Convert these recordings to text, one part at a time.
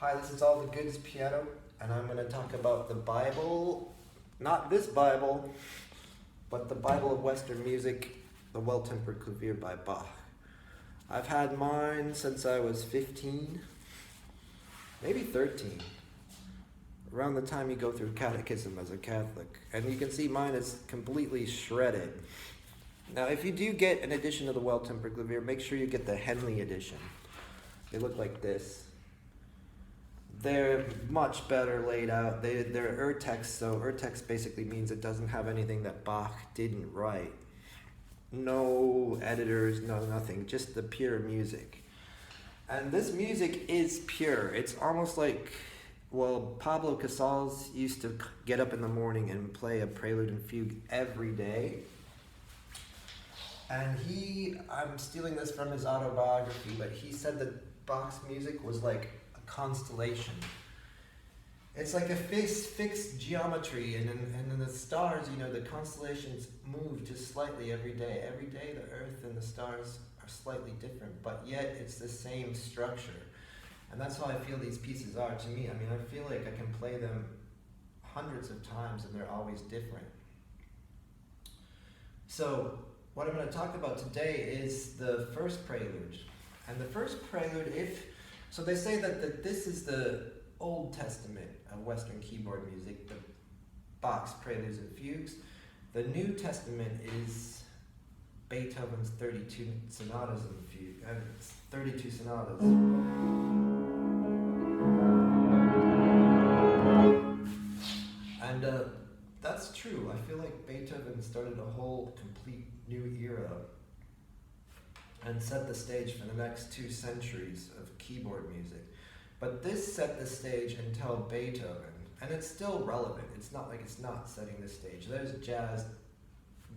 Hi, this is All the Goods Piano, and I'm going to talk about the Bible, not this Bible, but the Bible of Western Music, the Well-Tempered Clavier by Bach. I've had mine since I was 15, maybe 13, around the time you go through catechism as a Catholic, and you can see mine is completely shredded. Now, if you do get an edition of the Well-Tempered Clavier, make sure you get the Henley edition. They look like this. They're much better laid out. They're urtext, so urtext basically means it doesn't have anything that Bach didn't write. No editors, no nothing, just the pure music. And this music is pure. It's almost like, well, Pablo Casals used to get up in the morning and play a prelude and fugue every day. And I'm stealing this from his autobiography, but he said that Bach's music was like a constellation. It's like a fixed geometry, and in the stars, the constellations move just slightly every day. Every day the Earth and the stars are slightly different, but yet it's the same structure. And that's how I feel these pieces are to me. I feel like I can play them hundreds of times and they're always different. So what I'm going to talk about today is the first prelude. And the first prelude, so they say that this is the Old Testament of Western keyboard music, the Bach's preludes and fugues. The New Testament is Beethoven's 32 sonatas and fugue, 32 sonatas. And that's true. I feel like Beethoven started a whole complete new era and set the stage for the next 2 centuries of keyboard music. But this set the stage until Beethoven, and it's still relevant. It's not like it's not setting the stage. There's jazz,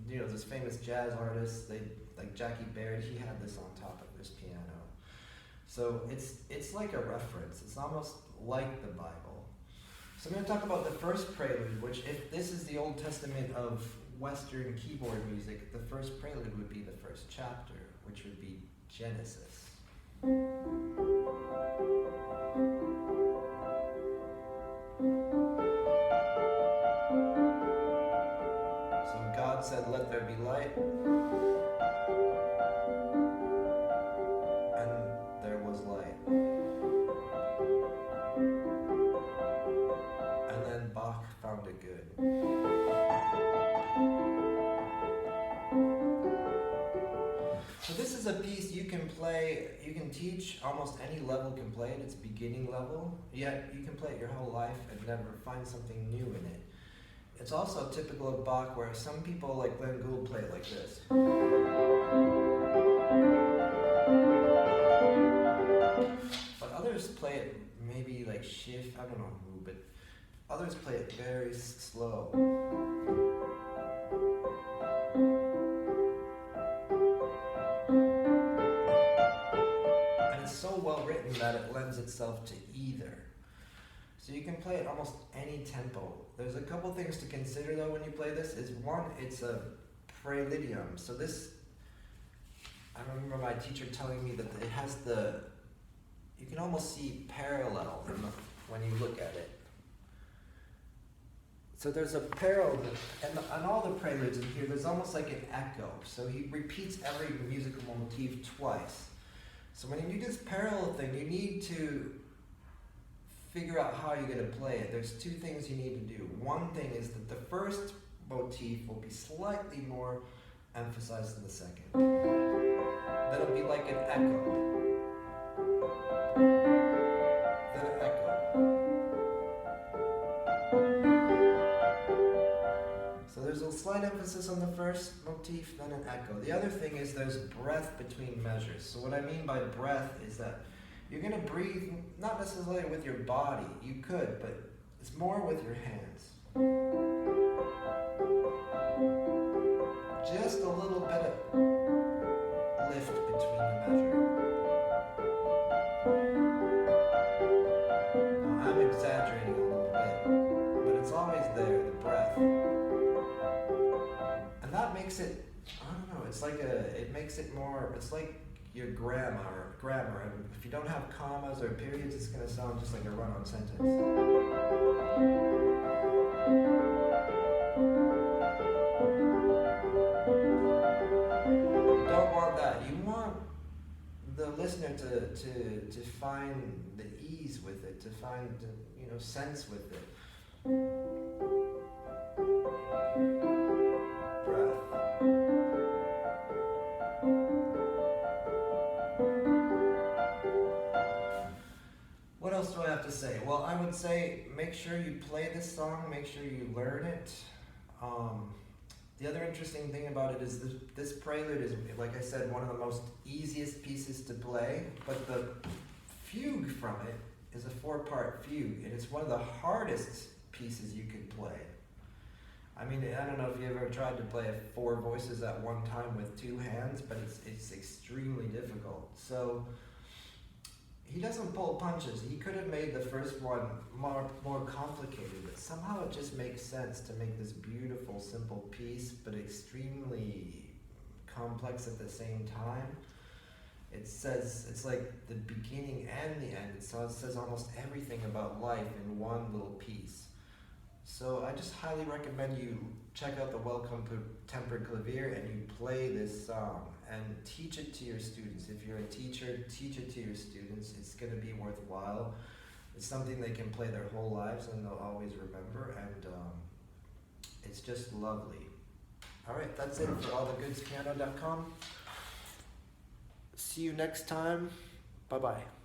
those famous jazz artists, like Jackie Baird, he had this on top of his piano. So it's like a reference. It's almost like the Bible. So I'm going to talk about the first prelude, which if this is the Old Testament of Western keyboard music, the first prelude would be the first chapter, which would be Genesis. So God said, "Let there be light," and there was light. And then Bach found it good. So this is a piece you can play, you can teach, almost any level can play it. It's beginning level, yet you can play it your whole life and never find something new in it. It's also typical of Bach, where some people like Glenn Gould play it like this. But others play it maybe like shift, I don't know who, but others play it very slow. And it's so well written that it lends itself to either. So you can play it almost any tempo. There's a couple things to consider though when you play this. Is one, it's a preludium. So this, I remember my teacher telling me that it has you can almost see parallel when you look at it. So there's a parallel, and on all the preludes in here, there's almost like an echo. So he repeats every musical motif twice. So when you do this parallel thing, you need to figure out how you're going to play it. There's 2 things you need to do. One thing is that the first motif will be slightly more emphasized than the second. Then it'll be like an echo. Then an echo. So there's a slight emphasis on the first motif, then an echo. The other thing is there's breath between measures. So what I mean by breath is that you're going to breathe, not necessarily with your body, you could, but it's more with your hands. Just a little bit of lift between the measure. Now, I'm exaggerating a little bit, but it's always there, the breath. And that makes it, I don't know, it makes it more, it's like your grammar. And if you don't have commas or periods, it's going to sound just like a run-on sentence. You don't want that. You want the listener to find the ease with it, to find sense with it. Breath. What else do I have to say? Well, I would say make sure you play this song, make sure you learn it. The other interesting thing about it is this prelude is, like I said, one of the most easiest pieces to play, but the fugue from it is a 4-part fugue, and it's one of the hardest pieces you could play. I mean, I don't know if you ever tried to play 4 voices at one time with 2 hands, but it's extremely difficult. So he doesn't pull punches. He could have made the first one more complicated, but somehow it just makes sense to make this beautiful, simple piece, but extremely complex at the same time. It's like the beginning and the end. It says almost everything about life in one little piece. So I just highly recommend you check out the Well-Tempered Clavier and you play this song and teach it to your students. If you're a teacher, teach it to your students. It's going to be worthwhile. It's something they can play their whole lives and they'll always remember, and it's just lovely. All right, that's it for allthegoods.piano.com. See you next time. Bye-bye.